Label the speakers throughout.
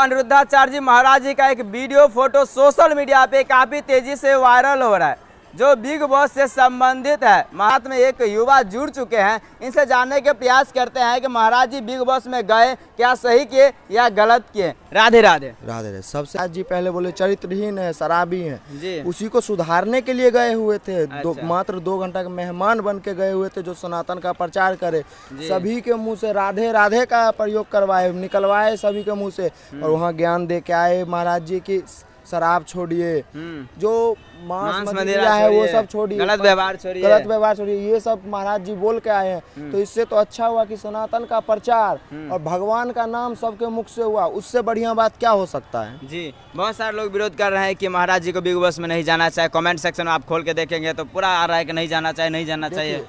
Speaker 1: अनिरुद्धाचार्य जी महाराज जी का एक video photo social media पे काफी तेजी से वायरल हो रहा है, जो बिग बॉस से संबंधित है। महाराज में एक युवा जुड़ चुके हैं, इनसे जानने के प्रयास करते हैं कि महाराज जी बिग बॉस में गए, क्या सही किए या गलत किए। राधे राधे।
Speaker 2: राधे राधे। सबसे आज जी पहले बोले चरित्रहीन है, शराबी है
Speaker 1: जी,
Speaker 2: उसी को सुधारने के लिए गए हुए थे।
Speaker 1: अच्छा।
Speaker 2: मात्र 2 घंटा के मेहमान बन के गए हुए थे, जो सनातन का प्रचार करे। सभी के मुंह से राधे राधे का प्रयोग करवाए, निकलवाए सभी के मुंह से, और वहाँ ज्ञान दे के आए महाराज जी की शराब छोड़िए, जो मांस मदिरा है वो सब छोड़िए,
Speaker 1: गलत व्यवहार छोड़िए,
Speaker 2: ये सब महाराज जी बोल के आए हैं। तो इससे तो अच्छा हुआ कि सनातन का प्रचार और भगवान का नाम सबके मुख से हुआ, उससे बढ़िया बात क्या हो सकता है। जी,
Speaker 1: बहुत सारे लोग विरोध कर रहे हैं कि महाराज जी को बिग बॉस में नहीं जाना चाहिए। कमेंट सेक्शन में आप खोल के देखेंगे तो पूरा आ रहा है कि नहीं जाना चाहिए, नहीं जाना चाहिए।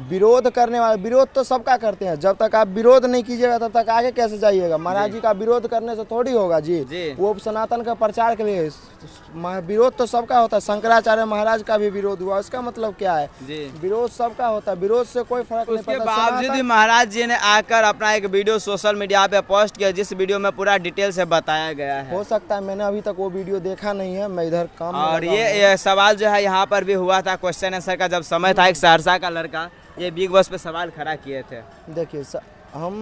Speaker 2: विरोध करने वाले, विरोध तो सबका करते हैं, जब तक आप विरोध नहीं कीजिएगा तब तक आगे कैसे जाइएगा। महाराज जी का विरोध करने से थोड़ी होगा जी, वो सनातन का प्रचार के लिए विरोध तो सबका होता है। शंकराचार्य महाराज का भी विरोध हुआ, उसका मतलब क्या है, विरोध सबका होता है, विरोध से कोई फर्क नहीं पड़ता।
Speaker 1: उसके बावजूद भी महाराज जी ने आकर अपना एक वीडियो सोशल मीडिया पे पोस्ट किया, जिस वीडियो में पूरा डिटेल से बताया गया है।
Speaker 2: हो सकता है, मैंने अभी तक वो वीडियो देखा नहीं है, मैं इधर काम।
Speaker 1: और ये सवाल जो है यहाँ पर भी हुआ था, क्वेश्चन आंसर का जब समय था, एक सहरसा का लड़का ये बिग बॉस पे सवाल खड़ा किए थे।
Speaker 2: देखिए हम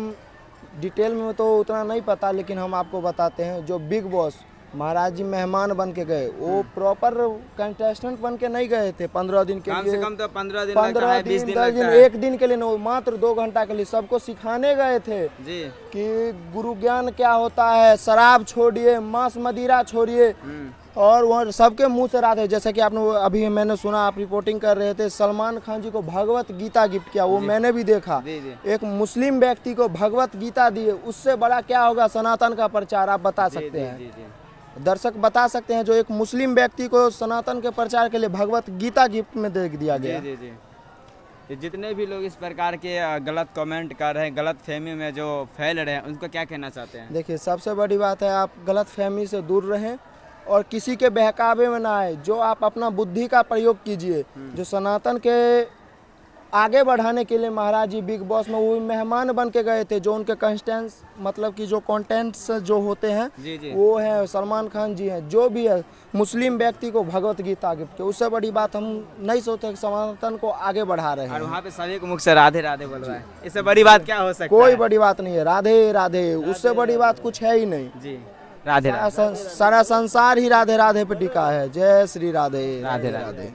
Speaker 2: डिटेल में तो उतना नहीं पता, लेकिन हम आपको बताते हैं। जो बिग बॉस महाराज जी मेहमान बन के गए, वो प्रॉपर कंटेस्टेंट बन के नहीं गए थे 15 दिन के लिए।
Speaker 1: कम से कम तो 15 दिन,
Speaker 2: 10 दिन, एक दिन के लिए नहीं, मात्र 2 घंटा के लिए सबको सिखाने गए थे जी कि गुरु ज्ञान क्या होता है, शराब छोड़िए, मांस मदिरा छोड़िए। और वहाँ सबके मुंह से राधे, जैसे कि आपने अभी मैंने सुना, आप रिपोर्टिंग कर रहे थे, सलमान खान जी को भगवत गीता गिफ्ट किया, वो मैंने भी देखा। एक मुस्लिम व्यक्ति को भगवत गीता दिए, उससे बड़ा क्या होगा सनातन का प्रचार, आप बता सकते हैं। दर्शक बता सकते हैं, जो एक मुस्लिम व्यक्ति को सनातन के प्रचार के लिए भगवत गीता गिफ्ट में दे दिया गया।
Speaker 1: जितने भी लोग इस प्रकार के गलत कमेंट कर रहे हैं, गलत फहमी में जो फैल रहे हैं, उनको क्या कहना चाहते हैं।
Speaker 2: देखिए, सबसे बड़ी बात है, आप गलत फहमी से दूर रहें और किसी के बहकावे में ना आए। जो आप अपना बुद्धि का प्रयोग कीजिए, जो सनातन के आगे बढ़ाने के लिए महाराज जी बिग बॉस में वो मेहमान बन के गए थे। जो उनके कंटेंट्स, मतलब कि जो कंटेंट्स जो होते हैं वो है सलमान खान जी हैं, जो भी है मुस्लिम व्यक्ति को भगवत गीता गिफ्ट किया, उससे बड़ी बात हम नहीं सोचते कि सनातन को आगे बढ़ा रहे हैं। और
Speaker 1: वहाँ पे सभी को मुख से राधे राधे बोल रहा है, इससे बड़ी बात क्या हो सकती है।
Speaker 2: कोई बड़ी बात नहीं है, राधे राधे, उससे बड़ी बात कुछ है ही नहीं जी।
Speaker 1: राधे
Speaker 2: सारा संसार ही राधे राधे पे टिका है। जय श्री राधे,
Speaker 1: राधे राधे।